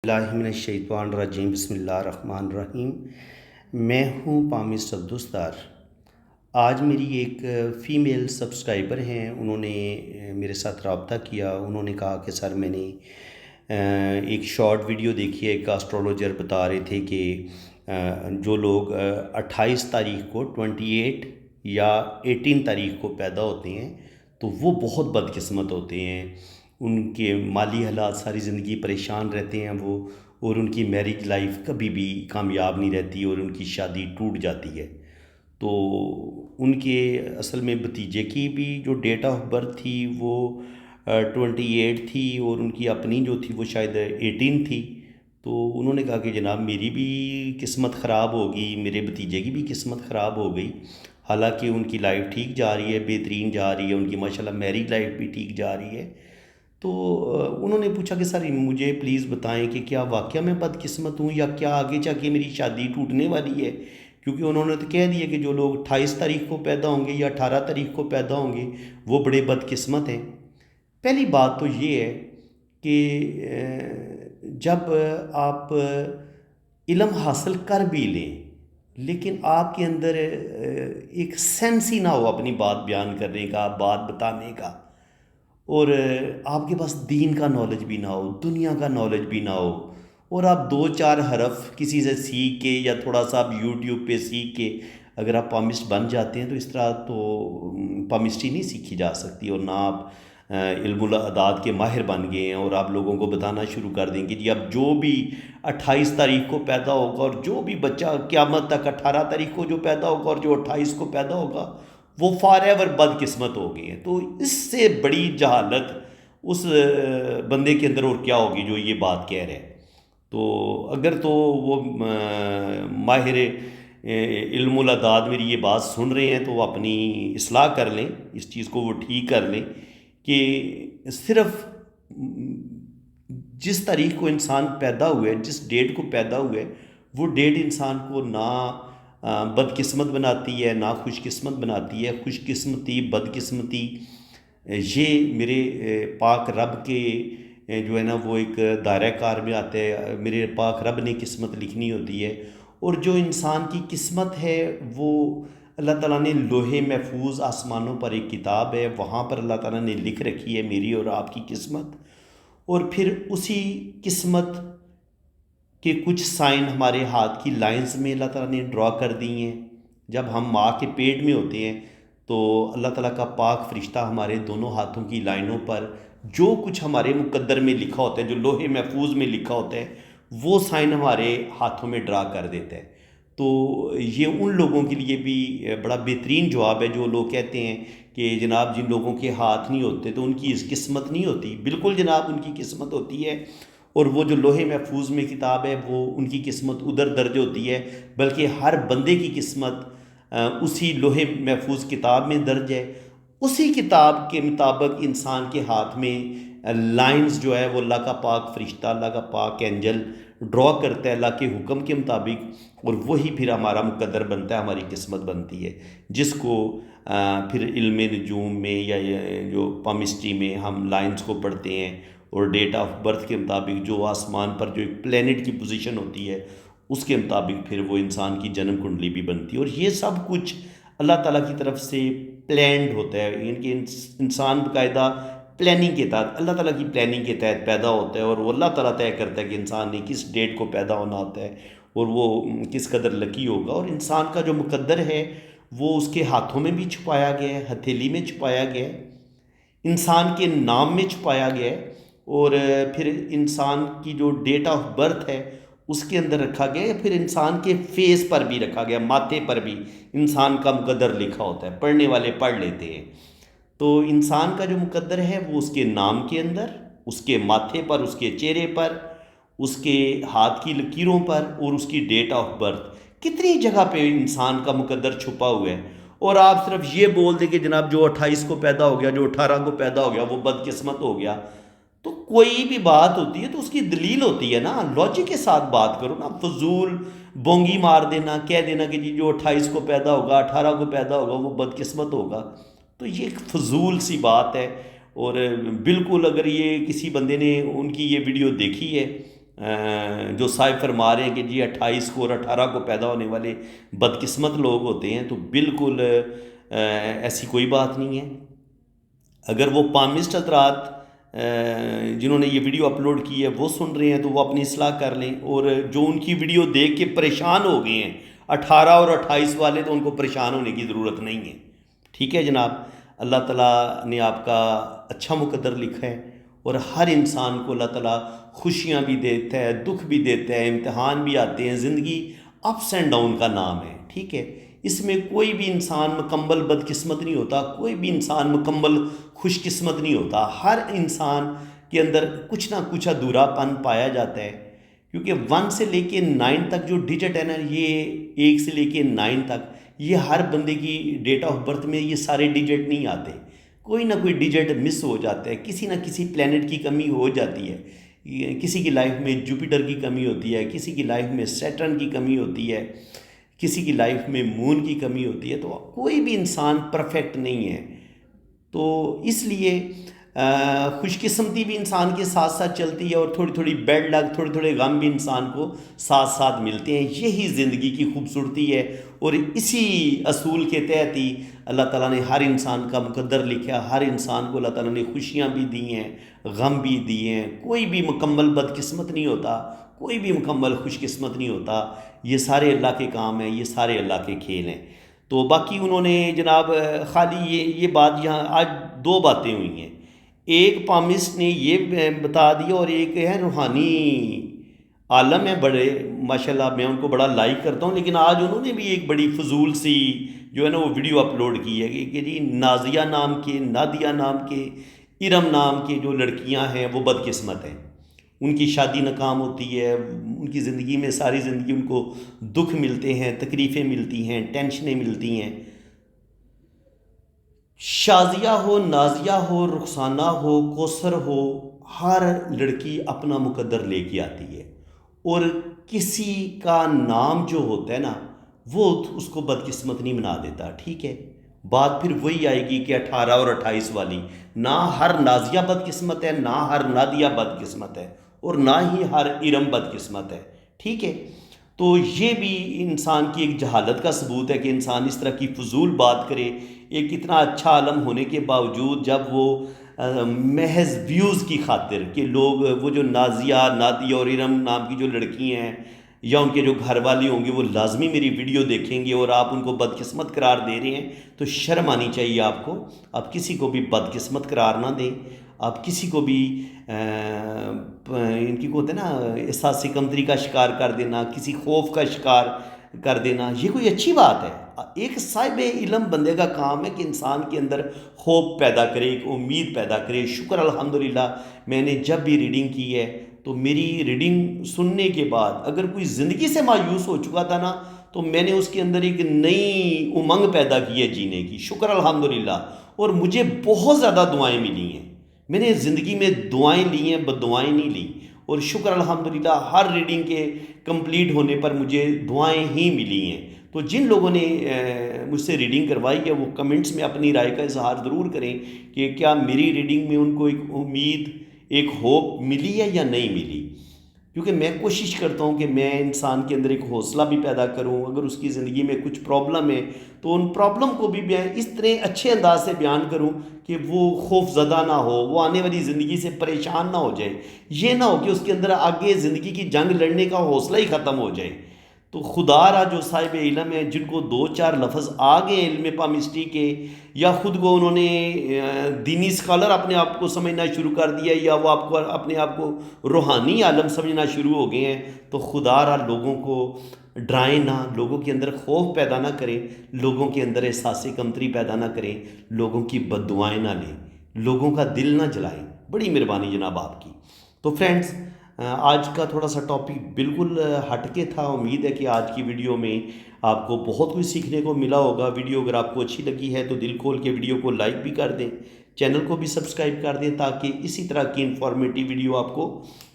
اللہ من الشیطان الرجیم بسم اللہ الرحمن الرحیم۔ میں ہوں پامسٹ عبدالستار۔ آج میری ایک فیمیل سبسکرائبر ہیں، انہوں نے میرے ساتھ رابطہ کیا۔ انہوں نے کہا کہ سر میں نے ایک شارٹ ویڈیو دیکھی ہے، ایک اسٹرولوجر بتا رہے تھے کہ جو لوگ 28 تاریخ کو 28 یا 18 تاریخ کو پیدا ہوتے ہیں تو وہ بہت بدقسمت ہوتے ہیں، ان کے مالی حالات ساری زندگی پریشان رہتے ہیں وہ، اور ان کی میرج لائف کبھی بھی کامیاب نہیں رہتی اور ان کی شادی ٹوٹ جاتی ہے۔ تو ان کے اصل میں بھتیجے کی بھی جو ڈیٹ آف برتھ تھی وہ 28 تھی، اور ان کی اپنی جو تھی وہ شاید 18 تھی۔ تو انہوں نے کہا کہ جناب میری بھی قسمت خراب ہوگی، میرے بھتیجے کی بھی قسمت خراب ہو گئی، حالانکہ ان کی لائف ٹھیک جا رہی ہے، بہترین جا رہی ہے، ان کی ماشاءاللہ میرج لائف بھی ٹھیک جا رہی ہے۔ تو انہوں نے پوچھا کہ سر مجھے پلیز بتائیں کہ کیا واقعہ میں بدقسمت ہوں یا کیا آگے جا کے میری شادی ٹوٹنے والی ہے، کیونکہ انہوں نے تو کہہ دیا کہ جو لوگ 28 تاریخ کو پیدا ہوں گے یا 18 تاریخ کو پیدا ہوں گے وہ بڑے بدقسمت ہیں۔ پہلی بات تو یہ ہے کہ جب آپ علم حاصل کر بھی لیں لیکن آپ کے اندر ایک سینس ہی نہ ہو اپنی بات بیان کرنے کا، بات بتانے کا، اور آپ کے پاس دین کا نالج بھی نہ ہو، دنیا کا نالج بھی نہ ہو، اور آپ 2-4 حرف کسی سے سیکھ کے یا تھوڑا سا آپ یوٹیوب پہ سیکھ کے اگر آپ پامسٹ بن جاتے ہیں تو اس طرح تو پامسٹری نہیں سیکھی جا سکتی، اور نہ آپ علم الاعداد کے ماہر بن گئے ہیں اور آپ لوگوں کو بتانا شروع کر دیں کہ جی اب جو بھی 28 تاریخ کو پیدا ہوگا اور جو بھی بچہ قیامت تک 18 تاریخ کو جو پیدا ہوگا اور جو 28 کو پیدا ہوگا وہ فار ایور بدقسمت ہو گئے ہیں۔ تو اس سے بڑی جہالت اس بندے کے اندر اور کیا ہوگی جو یہ بات کہہ رہے ہیں۔ تو اگر تو وہ ماہر علم الاعداد میری یہ بات سن رہے ہیں تو وہ اپنی اصلاح کر لیں، اس چیز کو وہ ٹھیک کر لیں کہ صرف جس تاریخ کو انسان پیدا ہوا ہے، جس ڈیٹ کو پیدا ہوا ہے، وہ ڈیٹ انسان کو نہ بدقسمت بناتی ہے نہ خوش قسمت بناتی ہے۔ خوش قسمتی بدقسمتی یہ میرے پاک رب کے جو ہے نا وہ ایک دائرہ کار میں آتا ہے، میرے پاک رب نے قسمت لکھنی ہوتی ہے، اور جو انسان کی قسمت ہے وہ اللہ تعالیٰ نے لوح محفوظ آسمانوں پر ایک کتاب ہے، وہاں پر اللہ تعالیٰ نے لکھ رکھی ہے میری اور آپ کی قسمت، اور پھر اسی قسمت کہ کچھ سائن ہمارے ہاتھ کی لائنز میں اللہ تعالیٰ نے ڈرا کر دی ہیں۔ جب ہم ماں کے پیٹ میں ہوتے ہیں تو اللہ تعالیٰ کا پاک فرشتہ ہمارے دونوں ہاتھوں کی لائنوں پر جو کچھ ہمارے مقدر میں لکھا ہوتا ہے، جو لوح محفوظ میں لکھا ہوتا ہے، وہ سائن ہمارے ہاتھوں میں ڈرا کر دیتا ہے۔ تو یہ ان لوگوں کے لیے بھی بڑا بہترین جواب ہے جو لوگ کہتے ہیں کہ جناب جن لوگوں کے ہاتھ نہیں ہوتے تو ان کی قسمت نہیں ہوتی۔ بالکل جناب ان کی قسمت ہوتی ہے، اور وہ جو لوح محفوظ میں کتاب ہے وہ ان کی قسمت ادھر درج ہوتی ہے، بلکہ ہر بندے کی قسمت اسی لوح محفوظ کتاب میں درج ہے۔ اسی کتاب کے مطابق انسان کے ہاتھ میں لائنز جو ہے وہ اللہ کا پاک فرشتہ، اللہ کا پاک اینجل ڈرا کرتا ہے اللہ کے حکم کے مطابق، اور وہی پھر ہمارا مقدر بنتا ہے، ہماری قسمت بنتی ہے، جس کو پھر علم نجوم میں یا جو پامسٹری میں ہم لائنز کو پڑھتے ہیں، اور ڈیٹ آف برتھ کے مطابق جو آسمان پر جو ایک پلینٹ کی پوزیشن ہوتی ہے اس کے مطابق پھر وہ انسان کی جنم کنڈلی بھی بنتی ہے، اور یہ سب کچھ اللہ تعالیٰ کی طرف سے پلینڈ ہوتا ہے، یعنی کہ انسان باقاعدہ پلاننگ کے تحت، اللہ تعالیٰ کی پلاننگ کے تحت پیدا ہوتا ہے، اور وہ اللہ تعالیٰ طے کرتا ہے کہ انسان نے کس ڈیٹ کو پیدا ہونا ہوتا ہے اور وہ کس قدر لکی ہوگا، اور انسان کا جو مقدر ہے وہ اس کے ہاتھوں میں بھی چھپایا گیا ہے، ہتھیلی میں چھپایا گیا ہے، انسان کے نام میں چھپایا گیا ہے، اور پھر انسان کی جو ڈیٹ آف برتھ ہے اس کے اندر رکھا گیا ہے، پھر انسان کے فیس پر بھی رکھا گیا، ماتھے پر بھی انسان کا مقدر لکھا ہوتا ہے، پڑھنے والے پڑھ لیتے ہیں۔ تو انسان کا جو مقدر ہے وہ اس کے نام کے اندر، اس کے ماتھے پر، اس کے چہرے پر، اس کے ہاتھ کی لکیروں پر، اور اس کی ڈیٹ آف برتھ، کتنی جگہ پہ انسان کا مقدر چھپا ہوا ہے، اور آپ صرف یہ بول دیں کہ جناب جو 28 کو پیدا ہو گیا، جو 18 کو پیدا ہو گیا وہ بدقسمت ہو گیا۔ تو کوئی بھی بات ہوتی ہے تو اس کی دلیل ہوتی ہے نا، لاجک کے ساتھ بات کرو نا، فضول بونگی مار دینا، کہہ دینا کہ جی جو 28 کو پیدا ہوگا، 18 کو پیدا ہوگا وہ بدقسمت ہوگا، تو یہ ایک فضول سی بات ہے۔ اور بالکل اگر یہ کسی بندے نے ان کی یہ ویڈیو دیکھی ہے جو صاحب فرما رہے ہیں کہ جی 28 کو اور 18 کو پیدا ہونے والے بدقسمت لوگ ہوتے ہیں، تو بالکل ایسی کوئی بات نہیں ہے۔ اگر وہ پامسٹ حضرات جنہوں نے یہ ویڈیو اپلوڈ کی ہے وہ سن رہے ہیں تو وہ اپنی اصلاح کر لیں، اور جو ان کی ویڈیو دیکھ کے پریشان ہو گئے ہیں 18 اور 28 والے، تو ان کو پریشان ہونے کی ضرورت نہیں ہے۔ ٹھیک ہے جناب، اللہ تعالیٰ نے آپ کا اچھا مقدر لکھا ہے، اور ہر انسان کو اللہ تعالیٰ خوشیاں بھی دیتا ہے، دکھ بھی دیتا ہے، امتحان بھی آتے ہیں۔ زندگی اپس اینڈ ڈاؤن کا نام ہے، ٹھیک ہے۔ اس میں کوئی بھی انسان مکمل بدقسمت نہیں ہوتا، کوئی بھی انسان مکمل خوش قسمت نہیں ہوتا۔ ہر انسان کے اندر کچھ نہ کچھ ادھورا پن پایا جاتا ہے، کیونکہ 1 سے لے کے 9 تک جو ڈیجٹ ہے نا، یہ 1 سے لے کے 9 تک، یہ ہر بندے کی ڈیٹ آف برتھ میں یہ سارے ڈیجٹ نہیں آتے، کوئی نہ کوئی ڈیجٹ مس ہو جاتا ہے، کسی نہ کسی پلینٹ کی کمی ہو جاتی ہے۔ کسی کی لائف میں جوپیٹر کی کمی ہوتی ہے، کسی کی لائف میں سیٹرن کی کمی ہوتی ہے، کسی کی لائف میں مون کی کمی ہوتی ہے، تو کوئی بھی انسان پرفیکٹ نہیں ہے۔ تو اس لیے خوش قسمتی بھی انسان کے ساتھ ساتھ چلتی ہے، اور تھوڑی تھوڑی بیڈ لک، تھوڑے تھوڑے غم بھی انسان کو ساتھ ساتھ ملتے ہیں۔ یہی زندگی کی خوبصورتی ہے، اور اسی اصول کے تحت ہی اللہ تعالیٰ نے ہر انسان کا مقدر لکھا۔ ہر انسان کو اللہ تعالیٰ نے خوشیاں بھی دی ہیں، غم بھی دیے ہیں۔ کوئی بھی مکمل بدقسمت نہیں ہوتا، کوئی بھی مکمل خوش قسمت نہیں ہوتا۔ یہ سارے اللہ کے کام ہیں، یہ سارے اللہ کے کھیل ہیں۔ تو باقی انہوں نے جناب خالی یہ بات، یہاں آج 2 باتیں ہوئی ہیں، ایک پامسٹ نے یہ بتا دیا، اور ایک ہے روحانی عالم ہے بڑے ماشاءاللہ، میں ان کو بڑا لائک کرتا ہوں، لیکن آج انہوں نے بھی ایک بڑی فضول سی جو ہے نا وہ ویڈیو اپلوڈ کی ہے کہ جی نازیہ نام کے، نادیہ نام کے، ارم نام کے جو لڑکیاں ہیں وہ بدقسمت ہیں، ان کی شادی ناکام ہوتی ہے، ان کی زندگی میں ساری زندگی ان کو دکھ ملتے ہیں، تکلیفیں ملتی ہیں، ٹینشنیں ملتی ہیں۔ شازیہ ہو، نازیہ ہو، رخسانہ ہو، کوثر ہو، ہر لڑکی اپنا مقدر لے کے آتی ہے، اور کسی کا نام جو ہوتا ہے نا وہ اس کو بدقسمت نہیں بنا دیتا، ٹھیک ہے۔ بات پھر وہی آئے گی کہ 18 اور 28 والی، نہ ہر نازیہ بدقسمت ہے، نہ ہر نادیہ بدقسمت ہے، اور نہ ہی ہر ارم بدقسمت ہے، ٹھیک ہے۔ تو یہ بھی انسان کی ایک جہالت کا ثبوت ہے کہ انسان اس طرح کی فضول بات کرے، ایک اتنا اچھا عالم ہونے کے باوجود، جب وہ محض ویوز کی خاطر کہ لوگ وہ جو نازیہ، نادیہ اور ارم نام کی جو لڑکی ہیں یا ان کے جو گھر والے ہوں گے وہ لازمی میری ویڈیو دیکھیں گے، اور آپ ان کو بدقسمت قرار دے رہے ہیں، تو شرم آنی چاہیے آپ کو۔ آپ کسی کو بھی بدقسمت قرار نہ دیں، آپ کسی کو بھی ان کی کو ہوتا ہے نا احساس کمتری کا شکار کر دینا، کسی خوف کا شکار کر دینا، یہ کوئی اچھی بات ہے؟ ایک صاحب علم بندے کا کام ہے کہ انسان کے اندر ہوپ پیدا کرے، ایک امید پیدا کرے۔ شکر الحمدللہ، میں نے جب بھی ریڈنگ کی ہے تو میری ریڈنگ سننے کے بعد اگر کوئی زندگی سے مایوس ہو چکا تھا نا، تو میں نے اس کے اندر ایک نئی امنگ پیدا کی ہے جینے کی، شکر الحمدللہ۔ اور مجھے بہت زیادہ دعائیں ملی ہیں، میں نے زندگی میں دعائیں لی ہیں، بد دعائیں نہیں لی، اور شکر الحمدللہ ہر ریڈنگ کے کمپلیٹ ہونے پر مجھے دعائیں ہی ملی ہیں۔ تو جن لوگوں نے مجھ سے ریڈنگ کروائی ہے وہ کمنٹس میں اپنی رائے کا اظہار ضرور کریں کہ کیا میری ریڈنگ میں ان کو ایک امید، ایک ہوپ ملی ہے یا نہیں ملی، کیونکہ میں کوشش کرتا ہوں کہ میں انسان کے اندر ایک حوصلہ بھی پیدا کروں۔ اگر اس کی زندگی میں کچھ پرابلم ہے تو ان پرابلم کو بھی میں اس طرح اچھے انداز سے بیان کروں کہ وہ خوف زدہ نہ ہو، وہ آنے والی زندگی سے پریشان نہ ہو جائے، یہ نہ ہو کہ اس کے اندر آگے زندگی کی جنگ لڑنے کا حوصلہ ہی ختم ہو جائے۔ تو خدا را جو صاحب علم ہے، جن کو 2-4 لفظ آ گئے علم پامسٹری کے، یا خود کو انہوں نے دینی اسکالر اپنے آپ کو سمجھنا شروع کر دیا، یا وہ آپ کو اپنے آپ کو روحانی عالم سمجھنا شروع ہو گئے ہیں، تو خدا را لوگوں کو ڈرائیں نہ، لوگوں کے اندر خوف پیدا نہ کریں، لوگوں کے اندر احساس کمتری پیدا نہ کریں، لوگوں کی بد دعائیں نہ لیں، لوگوں کا دل نہ جلائیں۔ بڑی مہربانی جناب آپ کی۔ تو فرینڈز، آج کا تھوڑا سا ٹاپک بالکل ہٹ کے تھا۔ امید ہے کہ آج کی ویڈیو میں آپ کو بہت کچھ سیکھنے کو ملا ہوگا۔ ویڈیو اگر آپ کو اچھی لگی ہے تو دل کھول کے ویڈیو کو لائک بھی کر دیں، چینل کو بھی سبسکرائب کر دیں، تاکہ اسی طرح کی انفارمیٹیو ویڈیو آپ کو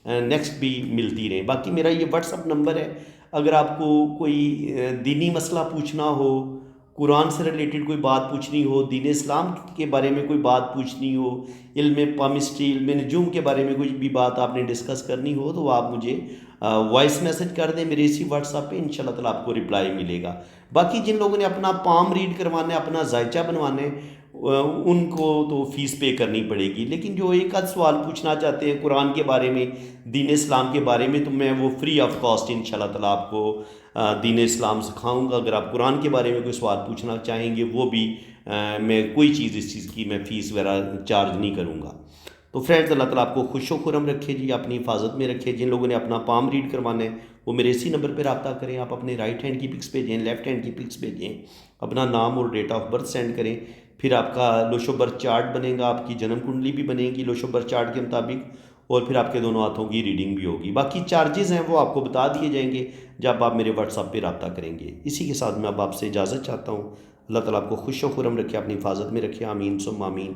نیکسٹ بھی ملتی رہے۔ باقی میرا یہ واٹس اپ نمبر ہے، اگر آپ کو کوئی دینی مسئلہ پوچھنا ہو، قرآن سے ریلیٹڈ کوئی بات پوچھنی ہو، دین اسلام کے بارے میں کوئی بات پوچھنی ہو، علم پامسٹری، علم نجوم کے بارے میں کوئی بھی بات آپ نے ڈسکس کرنی ہو، تو آپ مجھے وائس میسج کر دیں میرے اسی واٹس ایپ پہ، انشاءاللہ تعالیٰ آپ کو رپلائی ملے گا۔ باقی جن لوگوں نے اپنا پام ریڈ کروانا ہے، اپنا ذائچہ بنوانا ہے، ان کو تو فیس پے کرنی پڑے گی، لیکن جو ایک آدھ سوال پوچھنا چاہتے ہیں قرآن کے بارے میں، دین اسلام کے بارے میں، تو میں وہ فری آف کاسٹ انشاءاللہ تعالیٰ آپ کو دین اسلام سکھاؤں گا۔ اگر آپ قرآن کے بارے میں کوئی سوال پوچھنا چاہیں گے، وہ بھی میں کوئی چیز اس چیز کی میں فیس وغیرہ چارج نہیں کروں گا۔ تو فرینڈز، اللہ تعالیٰ آپ کو خوش و خرم رکھے جی، اپنی حفاظت میں رکھے۔ جن لوگوں نے اپنا پام ریڈ کروانا ہے وہ میرے اسی نمبر پہ رابطہ کریں۔ آپ اپنے رائٹ ہینڈ کی پکس بھیجیں، لیفٹ ہینڈ کی پکس بھیجیں، اپنا نام اور ڈیٹ آف برتھ سینڈ کریں، پھر آپ کا لوش و برتھ چارٹ بنے گا، آپ کی جنم کنڈلی بھی بنے گی لوش و برتھ چارٹ کے مطابق، اور پھر آپ کے دونوں ہاتھوں کی ریڈنگ بھی ہوگی۔ باقی چارجز ہیں وہ آپ کو بتا دیے جائیں گے جب آپ میرے واٹس ایپ پہ رابطہ کریں گے۔ اسی کے ساتھ میں اب آپ سے اجازت چاہتا ہوں۔ اللہ تعالیٰ آپ کو خوش و خرم رکھے، اپنی حفاظت میں رکھے، آمین ثم آمین۔